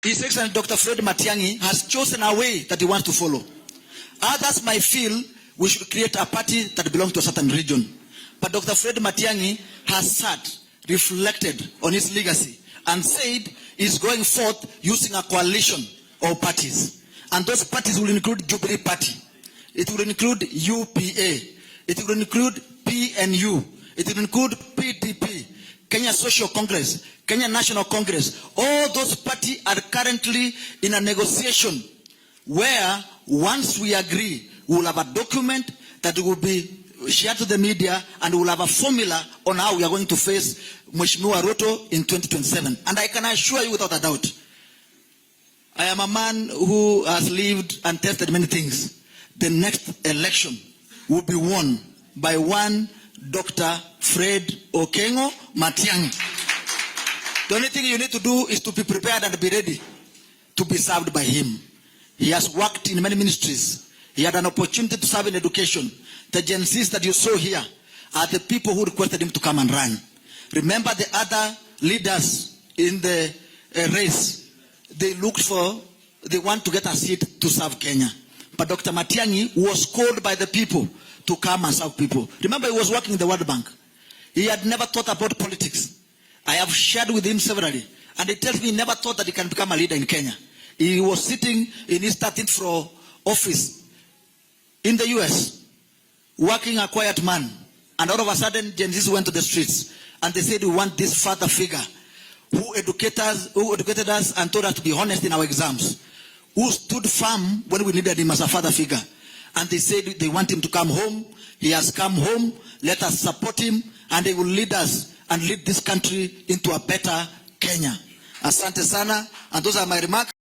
His Excellency Dr. Fred Matiang'i has chosen a way that he wants to follow. Others might feel we should create a party that belongs to a certain region. But Dr. Fred Matiang'i has sat, reflected on his legacy, and said he's going forth using a coalition of parties. And those parties will include Jubilee Party. It will include UPA. It will include PNU. It will include PDP, Kenya Social Congress, Kenya National Congress. All those parties are currently in a negotiation where once we agree, we will have a document that will be shared to the media, and we will have a formula on how we are going to face Mheshimiwa Ruto in 2027. And I can assure you without a doubt, I am a man who has lived and tested many things. The next election will be won by one Dr. Fred Okengo Matiang'i. The only thing you need to do is to be prepared and be ready to be served by him. He has worked in many ministries. He had an opportunity to serve in education. The Gen Zs that you saw here are the people who requested him to come and run. Remember the other leaders in the race. They want to get a seat to serve Kenya. But Dr. Matiang'i was called by the people to come and serve people. Remember, he was working in the World Bank. He had never thought about politics. I have shared with him severally. And he tells me he never thought that he can become a leader in Kenya. He was sitting in his 13th floor office in the US, working a quiet man. And all of a sudden, Gen Zs went to the streets. And they said, we want this father figure who educated us and told us to be honest in our exams, who stood firm when we needed him as a father figure. And they said they want him to come home. He has come home. Let us support him, and he will lead us and lead this country into a better Kenya. Asante sana, and those are my remarks.